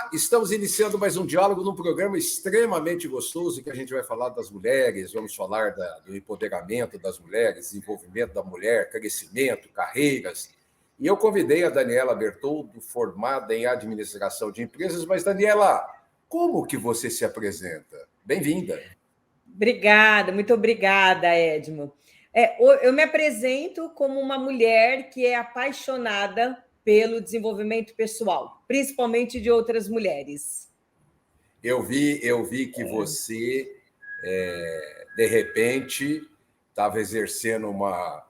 Olá, estamos iniciando mais um diálogo num programa extremamente gostoso que a gente vai falar das mulheres, vamos falar do empoderamento das mulheres, desenvolvimento da mulher, crescimento, carreiras. E eu convidei a Daniela Bertoldo, formada em administração de empresas. Mas, Daniela, como que você se apresenta? Bem-vinda. Obrigada, muito obrigada, Edmo. Eu me apresento como uma mulher que é apaixonada pelo desenvolvimento pessoal, principalmente de outras mulheres. Eu vi que você, de repente, estava exercendo uma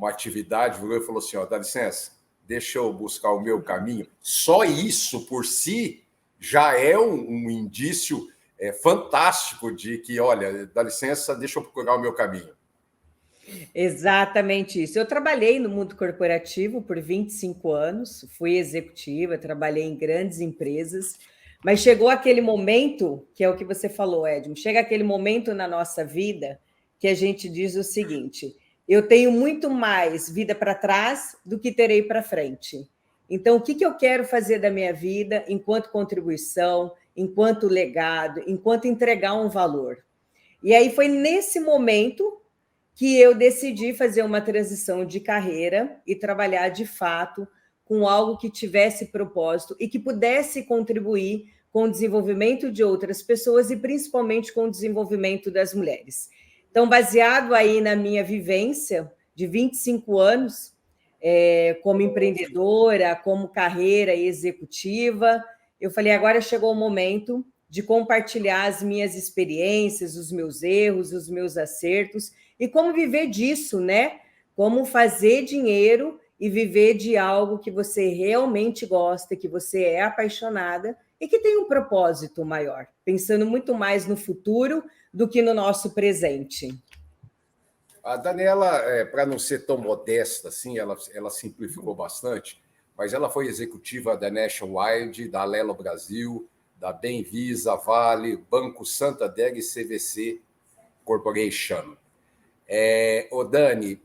atividade, virou e falou assim, dá licença, deixa eu buscar o meu caminho. Só isso, por si, já é um indício fantástico de que, olha, dá licença, deixa eu procurar o meu caminho. Exatamente isso. Eu trabalhei no mundo corporativo por 25 anos, fui executiva, trabalhei em grandes empresas, mas chegou aquele momento, que é o que você falou, Edmo, chega aquele momento na nossa vida que a gente diz o seguinte: eu tenho muito mais vida para trás do que terei para frente. Então, o que eu quero fazer da minha vida enquanto contribuição, enquanto legado, enquanto entregar um valor? E aí foi nesse momento que eu decidi fazer uma transição de carreira e trabalhar de fato com algo que tivesse propósito e que pudesse contribuir com o desenvolvimento de outras pessoas e principalmente com o desenvolvimento das mulheres. Então, baseado aí na minha vivência de 25 anos, como empreendedora, como carreira executiva, eu falei, agora chegou o momento de compartilhar as minhas experiências, os meus erros, os meus acertos, e como viver disso, né? Como fazer dinheiro e viver de algo que você realmente gosta, que você é apaixonada e que tem um propósito maior, pensando muito mais no futuro do que no nosso presente. A Daniela, para não ser tão modesta assim, ela simplificou bastante, mas ela foi executiva da Nationwide, da Alelo Brasil, da Benvisa, Vale, Banco Santander e CVC Corporation. Dani,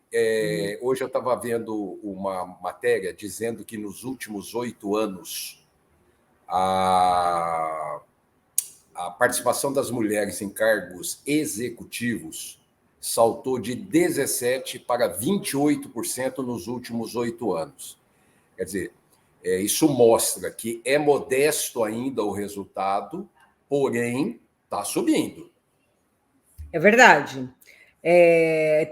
hoje eu estava vendo uma matéria dizendo que nos últimos 8 anos a participação das mulheres em cargos executivos saltou de 17% para 28% nos últimos 8 anos. Quer dizer, isso mostra que é modesto ainda o resultado, porém está subindo. É verdade.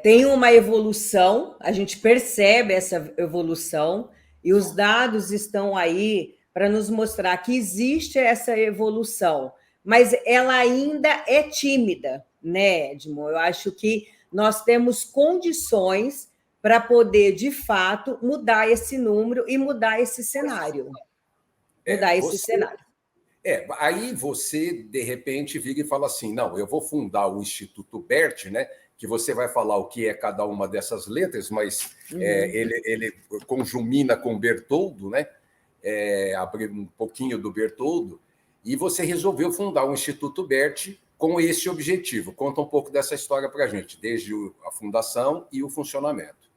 Tem uma evolução, a gente percebe essa evolução, e os dados estão aí para nos mostrar que existe essa evolução, mas ela ainda é tímida, né, Edmo? Eu acho que nós temos condições para poder, de fato, mudar esse número e mudar esse cenário. Aí você, de repente, vira e fala assim, não, eu vou fundar o Instituto BERT, né? Que você vai falar o que é cada uma dessas letras, mas ele conjumina com Bertoldo, né? Abrir um pouquinho do Bertoldo, e você resolveu fundar o Instituto BERT com esse objetivo. Conta um pouco dessa história para a gente, desde a fundação e o funcionamento.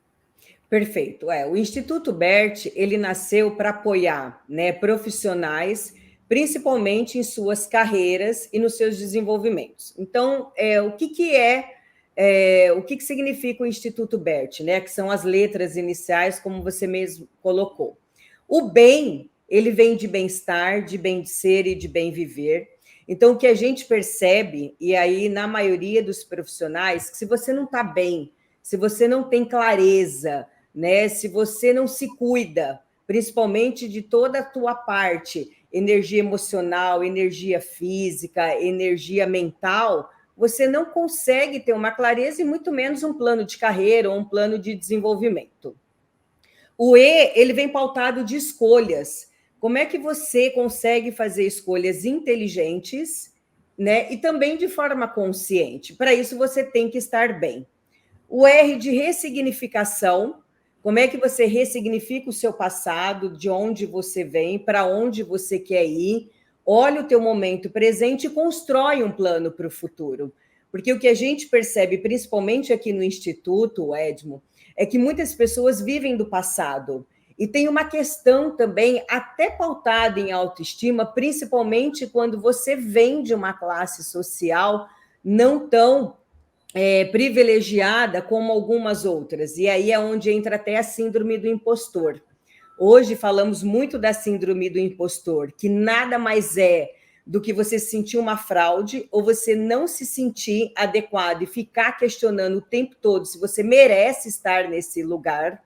Perfeito. O Instituto BERT, ele nasceu para apoiar, né, profissionais, principalmente em suas carreiras e nos seus desenvolvimentos. Então, o que significa o Instituto BERT, né? Que são as letras iniciais, como você mesmo colocou. O bem, ele vem de bem-estar, de bem de ser e de bem viver. Então, o que a gente percebe, e aí na maioria dos profissionais, que se você não está bem, se você não tem clareza, né, se você não se cuida, principalmente de toda a tua parte, energia emocional, energia física, energia mental, você não consegue ter uma clareza e muito menos um plano de carreira ou um plano de desenvolvimento. O E, ele vem pautado de escolhas. Como é que você consegue fazer escolhas inteligentes, né, e também de forma consciente? Para isso, você tem que estar bem. O R de ressignificação. Como é que você ressignifica o seu passado, de onde você vem, para onde você quer ir, olha o teu momento presente e constrói um plano para o futuro. Porque o que a gente percebe, principalmente aqui no Instituto, Edmo, é que muitas pessoas vivem do passado E tem uma questão também, até pautada em autoestima, principalmente quando você vem de uma classe social não tão privilegiada como algumas outras. E aí é onde entra até a síndrome do impostor. Hoje falamos muito da síndrome do impostor, que nada mais é do que você sentir uma fraude ou você não se sentir adequado e ficar questionando o tempo todo se você merece estar nesse lugar.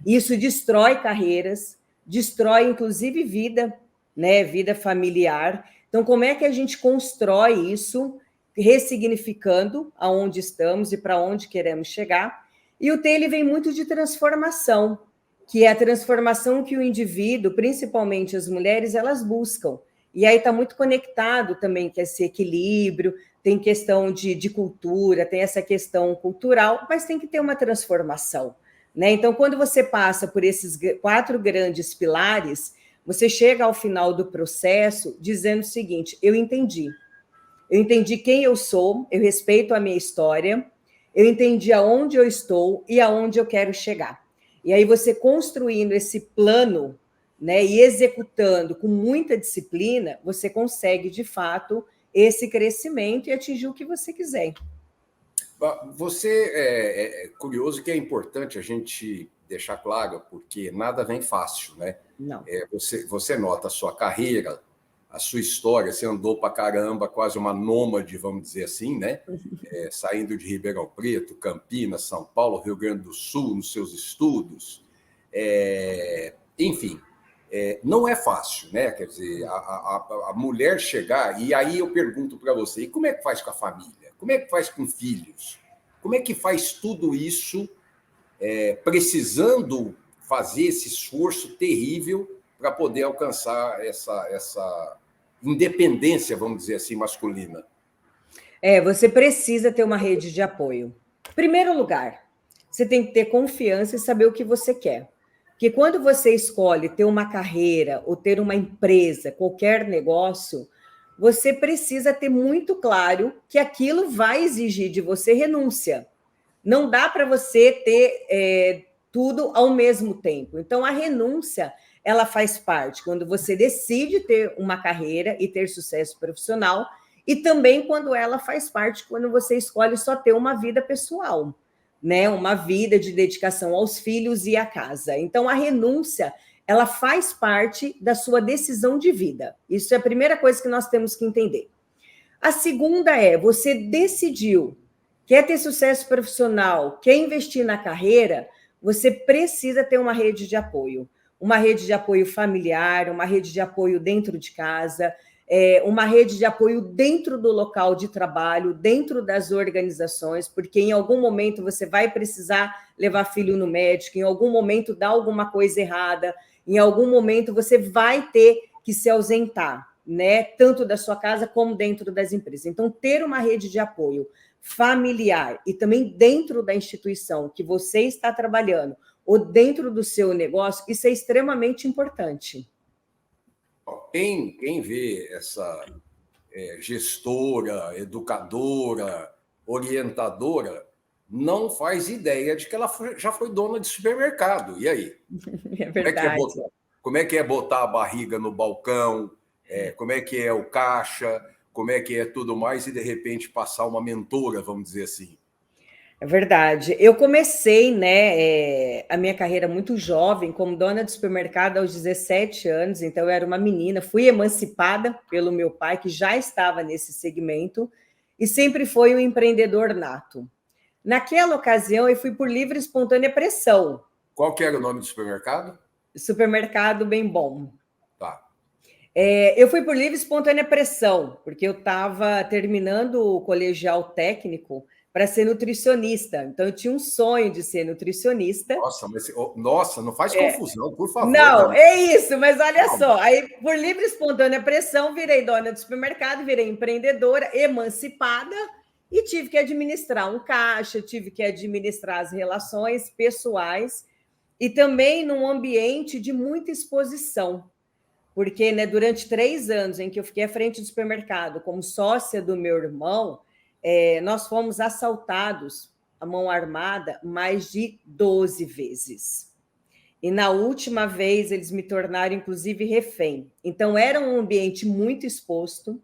Isso destrói carreiras, destrói inclusive vida, né, vida familiar. Então, como é que a gente constrói isso, ressignificando aonde estamos e para onde queremos chegar? E o T ele vem muito de transformação, que é a transformação que o indivíduo, principalmente as mulheres, elas buscam. E aí está muito conectado também com esse equilíbrio, tem questão de cultura, tem essa questão cultural, mas tem que ter uma transformação. Né? Então, quando você passa por esses 4 grandes pilares, você chega ao final do processo dizendo o seguinte: eu entendi quem eu sou, eu respeito a minha história, eu entendi aonde eu estou e aonde eu quero chegar. E aí você construindo esse plano, né, e executando com muita disciplina, você consegue, de fato, esse crescimento e atingir o que você quiser. Você é curioso que é importante a gente deixar claro, porque nada vem fácil, né? Não. Você nota a sua carreira, a sua história, você andou para caramba, quase uma nômade, vamos dizer assim, né? Saindo de Ribeirão Preto, Campinas, São Paulo, Rio Grande do Sul, nos seus estudos. Enfim, não é fácil, né? Quer dizer, a mulher chegar, e aí eu pergunto para você, e como é que faz com a família? Como é que faz com filhos? Como é que faz tudo isso, precisando fazer esse esforço terrível para poder alcançar essa independência, vamos dizer assim, masculina? Você precisa ter uma rede de apoio. Em primeiro lugar, você tem que ter confiança e saber o que você quer. Porque quando você escolhe ter uma carreira ou ter uma empresa, qualquer negócio, você precisa ter muito claro que aquilo vai exigir de você renúncia. Não dá para você ter tudo ao mesmo tempo. Então, a renúncia, ela faz parte quando você decide ter uma carreira e ter sucesso profissional, e também quando ela faz parte quando você escolhe só ter uma vida pessoal, né? Uma vida de dedicação aos filhos e à casa. Então, a renúncia, ela faz parte da sua decisão de vida. Isso é a primeira coisa que nós temos que entender. A segunda é, você decidiu, quer ter sucesso profissional, quer investir na carreira, você precisa ter uma rede de apoio. Uma rede de apoio familiar, uma rede de apoio dentro de casa, uma rede de apoio dentro do local de trabalho, dentro das organizações, porque em algum momento você vai precisar levar filho no médico, em algum momento dá alguma coisa errada, em algum momento você vai ter que se ausentar, né? Tanto da sua casa como dentro das empresas. Então, ter uma rede de apoio familiar e também dentro da instituição que você está trabalhando ou dentro do seu negócio, isso é extremamente importante. Quem vê essa gestora, educadora, orientadora, não faz ideia de que ela já foi dona de supermercado. E aí? É verdade. Como é que é botar a barriga no balcão? Como é que é o caixa? Como é que é tudo mais? E, de repente, passar uma mentora, vamos dizer assim. É verdade. Eu comecei, né, a minha carreira muito jovem, como dona de supermercado aos 17 anos, então eu era uma menina, fui emancipada pelo meu pai, que já estava nesse segmento, e sempre foi um empreendedor nato. Naquela ocasião, eu fui por livre e espontânea pressão. Qual que era o nome do supermercado? Supermercado Bem Bom. Tá. Eu fui por livre e espontânea pressão, porque eu estava terminando o colegial técnico para ser nutricionista. Então, eu tinha um sonho de ser nutricionista. Nossa, não faz confusão, por favor. Não, é isso, mas olha só. Aí, por livre e espontânea pressão, virei dona de supermercado, virei empreendedora, emancipada, e tive que administrar um caixa, tive que administrar as relações pessoais, e também num ambiente de muita exposição. Porque, né, durante 3 anos em que eu fiquei à frente do supermercado como sócia do meu irmão, nós fomos assaltados à mão armada mais de 12 vezes. e na última vez eles me tornaram, inclusive, refém. Então, era um ambiente muito exposto,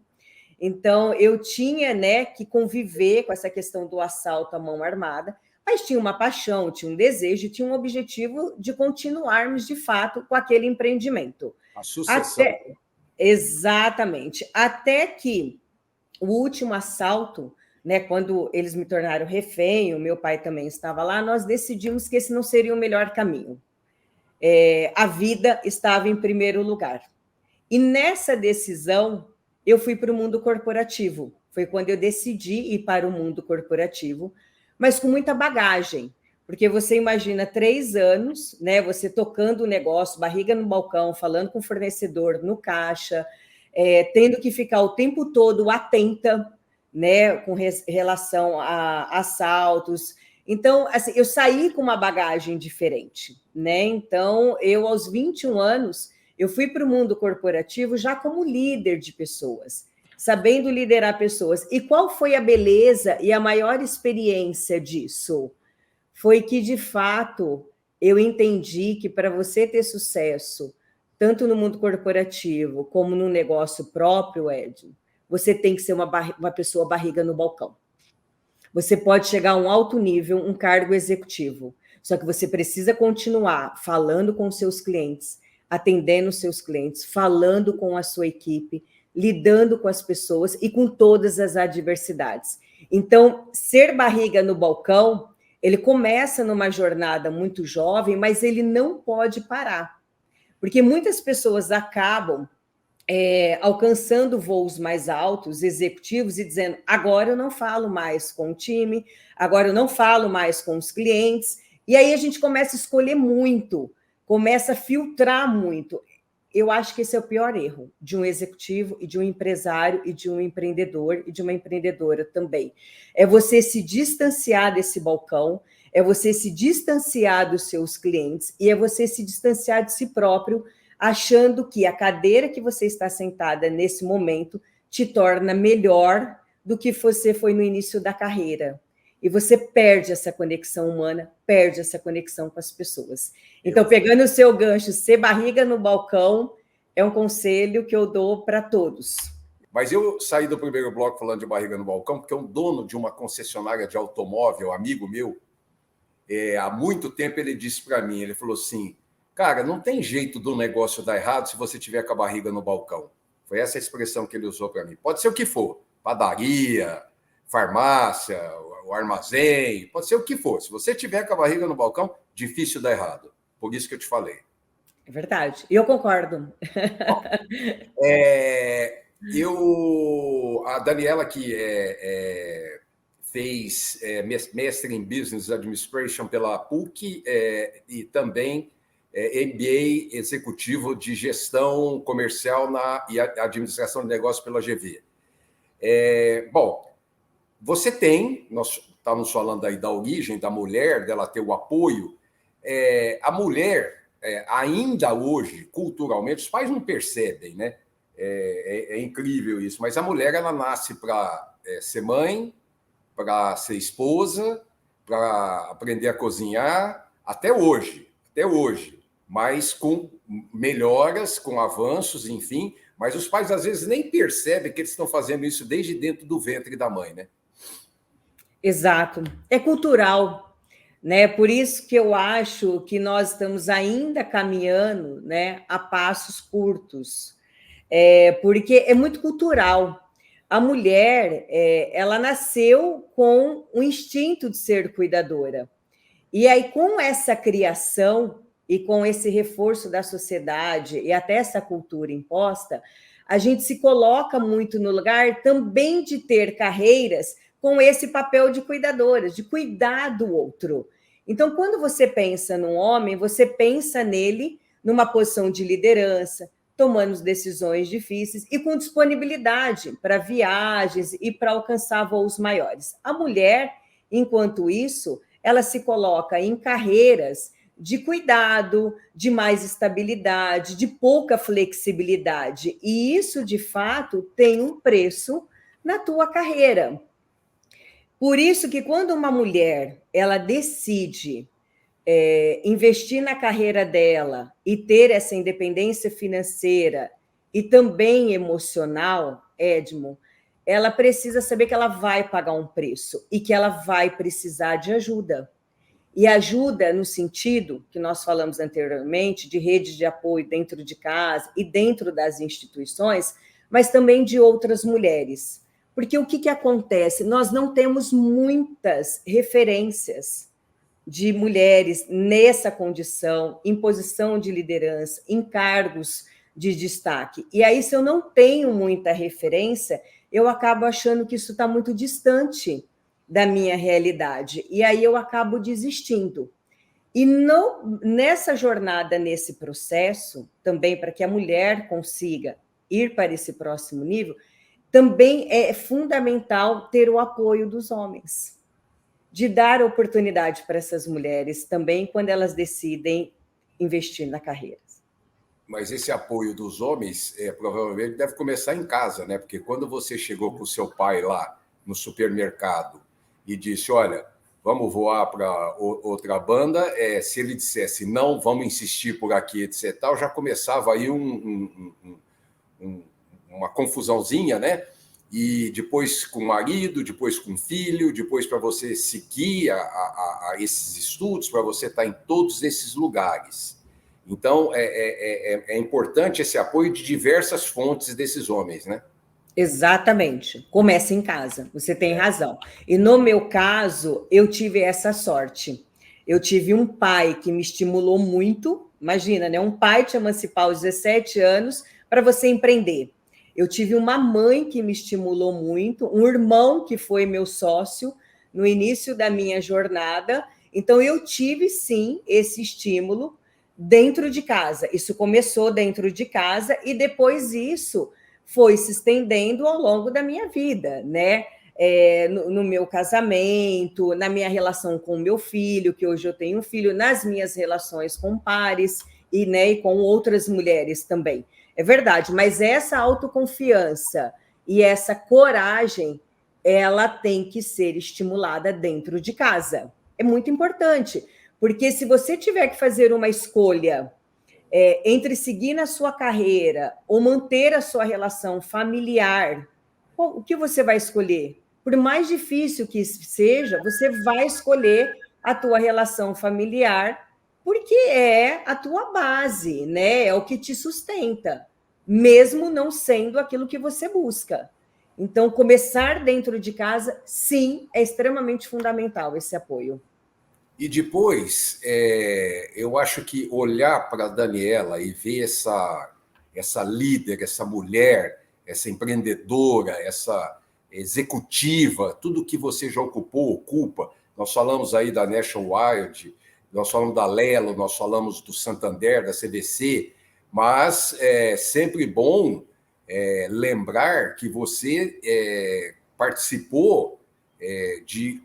então eu tinha, né, que conviver com essa questão do assalto à mão armada, mas tinha uma paixão, tinha um desejo, tinha um objetivo de continuarmos, de fato, com aquele empreendimento. A sucessão. Exatamente. Até que o último assalto, né, quando eles me tornaram refém, o meu pai também estava lá, nós decidimos que esse não seria o melhor caminho. A vida estava em primeiro lugar. E nessa decisão, eu fui para o mundo corporativo. Foi quando eu decidi ir para o mundo corporativo, mas com muita bagagem, porque você imagina 3 anos, né? Você tocando o negócio, barriga no balcão, falando com o fornecedor no caixa, tendo que ficar o tempo todo atenta, né? Com relação a assaltos. Então, assim, eu saí com uma bagagem diferente, né? Então, eu aos 21 anos eu fui para o mundo corporativo já como líder de pessoas, sabendo liderar pessoas. E qual foi a beleza e a maior experiência disso? Foi que, de fato, eu entendi que para você ter sucesso, tanto no mundo corporativo como no negócio próprio, Ed, você tem que ser uma pessoa barriga no balcão. Você pode chegar a um alto nível, um cargo executivo, só que você precisa continuar falando com seus clientes, atendendo os seus clientes, falando com a sua equipe, lidando com as pessoas e com todas as adversidades. Então, ser barriga no balcão, ele começa numa jornada muito jovem, mas ele não pode parar, porque muitas pessoas acabam alcançando voos mais altos, executivos, e dizendo, agora eu não falo mais com o time, agora eu não falo mais com os clientes, e aí a gente começa a escolher muito, começa a filtrar muito. Eu acho que esse é o pior erro de um executivo e de um empresário e de um empreendedor e de uma empreendedora também. É você se distanciar desse balcão, é você se distanciar dos seus clientes e é você se distanciar de si próprio, achando que a cadeira que você está sentada nesse momento te torna melhor do que você foi no início da carreira. E você perde essa conexão humana, perde essa conexão com as pessoas. Então, pegando o seu gancho, ser barriga no balcão é um conselho que eu dou para todos. Mas eu saí do primeiro bloco falando de barriga no balcão, porque um dono de uma concessionária de automóvel, amigo meu, há muito tempo ele disse para mim, ele falou assim, cara, não tem jeito do negócio dar errado se você tiver com a barriga no balcão. Foi essa a expressão que ele usou para mim. Pode ser o que for, padaria, farmácia, o armazém, pode ser o que for. Se você tiver com a barriga no balcão, difícil dar errado. Por isso que eu te falei. É verdade, e eu concordo. A Daniela, que fez mestre em Business Administration pela PUC e também MBA executivo de gestão comercial e administração de negócios pela GV. Bom, você nós estávamos falando aí da origem da mulher, dela ter o apoio. A mulher, ainda hoje, culturalmente, os pais não percebem, né? É incrível isso, mas a mulher, ela nasce para ser mãe, para ser esposa, para aprender a cozinhar, até hoje, mas com melhoras, com avanços, enfim, mas os pais às vezes nem percebem que eles estão fazendo isso desde dentro do ventre da mãe, né? Exato, é cultural, né? Por isso que eu acho que nós estamos ainda caminhando, né, a passos curtos, porque é muito cultural. A mulher, ela nasceu com o instinto de ser cuidadora. E aí, com essa criação e com esse reforço da sociedade e até essa cultura imposta, a gente se coloca muito no lugar também de ter carreiras com esse papel de cuidadoras, de cuidar do outro. Então, quando você pensa num homem, você pensa nele numa posição de liderança, tomando decisões difíceis e com disponibilidade para viagens e para alcançar voos maiores. A mulher, enquanto isso, ela se coloca em carreiras de cuidado, de mais estabilidade, de pouca flexibilidade. E isso, de fato, tem um preço na tua carreira. Por isso que quando uma mulher ela decide investir na carreira dela e ter essa independência financeira e também emocional, Edmo, ela precisa saber que ela vai pagar um preço e que ela vai precisar de ajuda. E ajuda no sentido que nós falamos anteriormente, de redes de apoio dentro de casa e dentro das instituições, mas também de outras mulheres. Porque o que acontece? Nós não temos muitas referências de mulheres nessa condição, em posição de liderança, em cargos de destaque. E aí, se eu não tenho muita referência, eu acabo achando que isso está muito distante da minha realidade. E aí eu acabo desistindo. E nessa jornada, nesse processo, também para que a mulher consiga ir para esse próximo nível, também é fundamental ter o apoio dos homens, de dar oportunidade para essas mulheres também quando elas decidem investir na carreira. Mas esse apoio dos homens provavelmente deve começar em casa, né? Porque quando você chegou com o seu pai lá no supermercado e disse, olha, vamos voar para outra banda, se ele dissesse, não, vamos insistir por aqui, etc., tal, já começava aí uma confusãozinha, né? E depois com o marido, depois com o filho, depois para você seguir a esses estudos, para você estar em todos esses lugares. Então, é importante esse apoio de diversas fontes desses homens, né? Exatamente. Começa em casa, você tem razão. E no meu caso, eu tive essa sorte. Eu tive um pai que me estimulou muito. Imagina, né? Um pai te emancipar aos 17 anos para você empreender. Eu tive uma mãe que me estimulou muito, um irmão que foi meu sócio no início da minha jornada. Então, eu tive, sim, esse estímulo dentro de casa. Isso começou dentro de casa e depois isso foi se estendendo ao longo da minha vida, né? No meu casamento, na minha relação com o meu filho, que hoje eu tenho um filho, nas minhas relações com pares e, né, e com outras mulheres também. É verdade, mas essa autoconfiança e essa coragem, ela tem que ser estimulada dentro de casa. É muito importante. Porque se você tiver que fazer uma escolha entre seguir na sua carreira ou manter a sua relação familiar, o que você vai escolher? Por mais difícil que seja, você vai escolher a tua relação familiar porque é a tua base, né? É o que te sustenta, mesmo não sendo aquilo que você busca. Então, começar dentro de casa, sim, é extremamente fundamental esse apoio. E depois, eu acho que olhar para a Daniela e ver essa líder, essa mulher, essa empreendedora, essa executiva, tudo que você já ocupa. Nós falamos aí da National Wild, nós falamos da Lelo, nós falamos do Santander, da CVC, mas é sempre bom lembrar que você participou de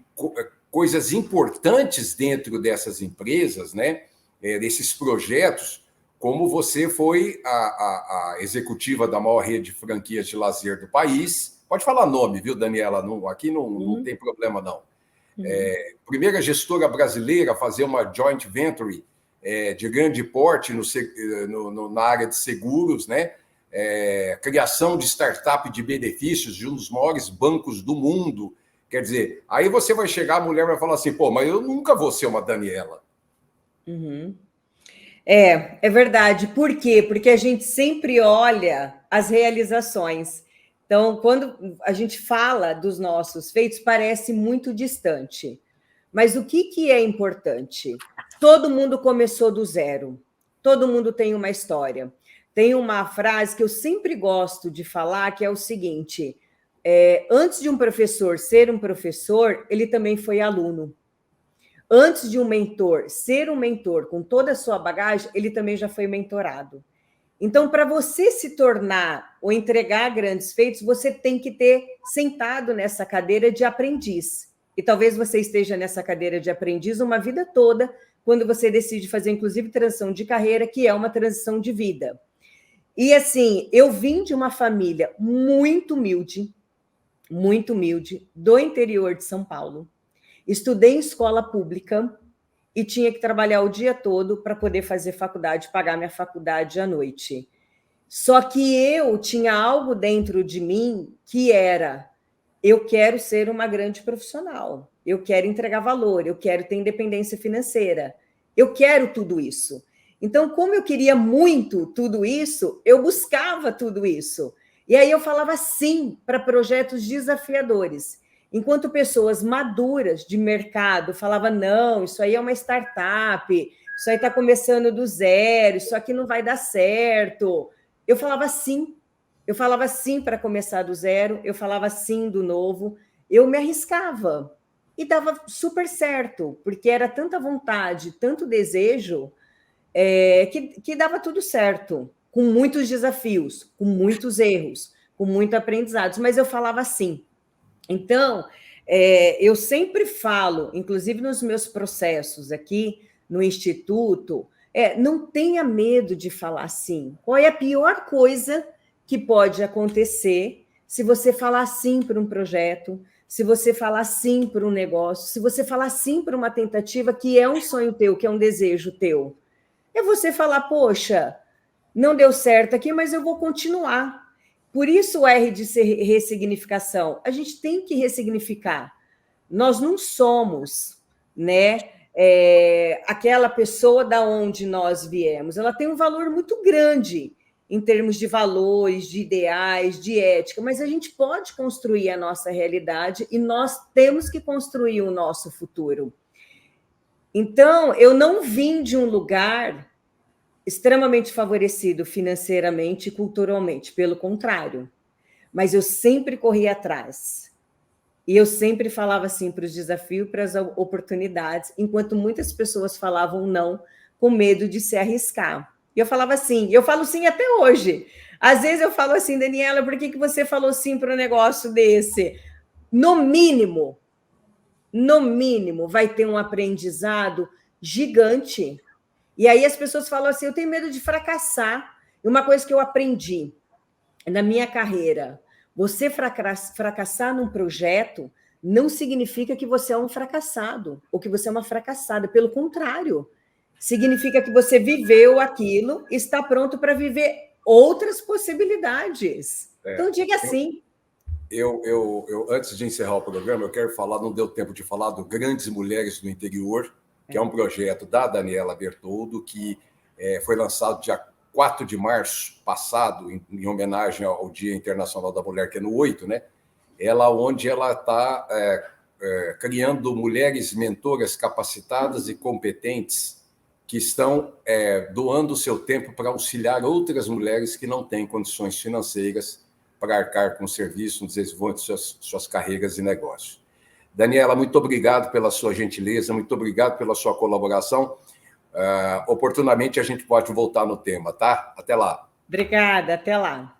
coisas importantes dentro dessas empresas, né? Desses projetos, como você foi a executiva da maior rede de franquias de lazer do país. Pode falar nome, viu, Daniela? Aqui não tem problema, não. Primeira gestora brasileira a fazer uma joint venture de grande porte na área de seguros, né? Criação de startup de benefícios de um dos maiores bancos do mundo. Quer dizer, aí você vai chegar, a mulher vai falar assim, pô, mas eu nunca vou ser uma Daniela. Uhum. É verdade. Por quê? Porque a gente sempre olha as realizações. Então, quando a gente fala dos nossos feitos, parece muito distante. Mas o que é importante? Todo mundo começou do zero. Todo mundo tem uma história. Tem uma frase que eu sempre gosto de falar, que é o seguinte: antes de um professor ser um professor, ele também foi aluno. Antes de um mentor ser um mentor com toda a sua bagagem, ele também já foi mentorado. Então, para você se tornar ou entregar grandes feitos, você tem que ter sentado nessa cadeira de aprendiz. E talvez você esteja nessa cadeira de aprendiz uma vida toda, quando você decide fazer, inclusive, transição de carreira, que é uma transição de vida. E, assim, eu vim de uma família muito humilde, do interior de São Paulo. Estudei em escola pública, e tinha que trabalhar o dia todo para poder fazer faculdade, pagar minha faculdade à noite. Só que eu tinha algo dentro de mim que era: eu quero ser uma grande profissional, eu quero entregar valor, eu quero ter independência financeira, eu quero tudo isso. Então, como eu queria muito tudo isso, eu buscava tudo isso. E aí eu falava sim para projetos desafiadores. Enquanto pessoas maduras de mercado falavam: não, isso aí é uma startup, isso aí está começando do zero, isso aqui não vai dar certo. Eu falava sim. Eu falava sim para começar do zero, eu falava sim do novo, eu me arriscava. E dava super certo, porque era tanta vontade, tanto desejo, que dava tudo certo, com muitos desafios, com muitos erros, com muito aprendizados, mas eu falava sim. Então, eu sempre falo, inclusive nos meus processos aqui no Instituto, não tenha medo de falar sim. Qual é a pior coisa que pode acontecer se você falar sim para um projeto, se você falar sim para um negócio, se você falar sim para uma tentativa que é um sonho teu, que é um desejo teu? É você falar: poxa, não deu certo aqui, mas eu vou continuar. Por isso o R de ser ressignificação. A gente tem que ressignificar. Nós não somos, né, aquela pessoa da onde nós viemos. Ela tem um valor muito grande em termos de valores, de ideais, de ética, mas a gente pode construir a nossa realidade e nós temos que construir o nosso futuro. Então, eu não vim de um lugar extremamente favorecido financeiramente e culturalmente, pelo contrário. Mas eu sempre corri atrás. E eu sempre falava sim para os desafios, para as oportunidades, enquanto muitas pessoas falavam não, com medo de se arriscar. E eu falava sim, e eu falo sim até hoje. Às vezes eu falo assim: Daniela, por que você falou sim para um negócio desse? No mínimo, vai ter um aprendizado gigante. E aí as pessoas falam assim: eu tenho medo de fracassar. E uma coisa que eu aprendi na minha carreira: você fracassar num projeto não significa que você é um fracassado ou que você é uma fracassada. Pelo contrário, significa que você viveu aquilo e está pronto para viver outras possibilidades. Então, diga sim. Eu, antes de encerrar o programa, eu quero falar, não deu tempo de falar, do Grandes Mulheres do Interior, que é um projeto da Daniela Bertoldo, que foi lançado dia 4 de março passado, em homenagem ao Dia Internacional da Mulher, que é no 8, né? Onde ela está criando mulheres mentoras capacitadas e competentes que estão doando o seu tempo para auxiliar outras mulheres que não têm condições financeiras para arcar com o serviço no desenvolvimento de suas carreiras e negócios. Daniela, muito obrigado pela sua gentileza, muito obrigado pela sua colaboração. Oportunamente a gente pode voltar no tema, tá? Até lá. Obrigada, até lá.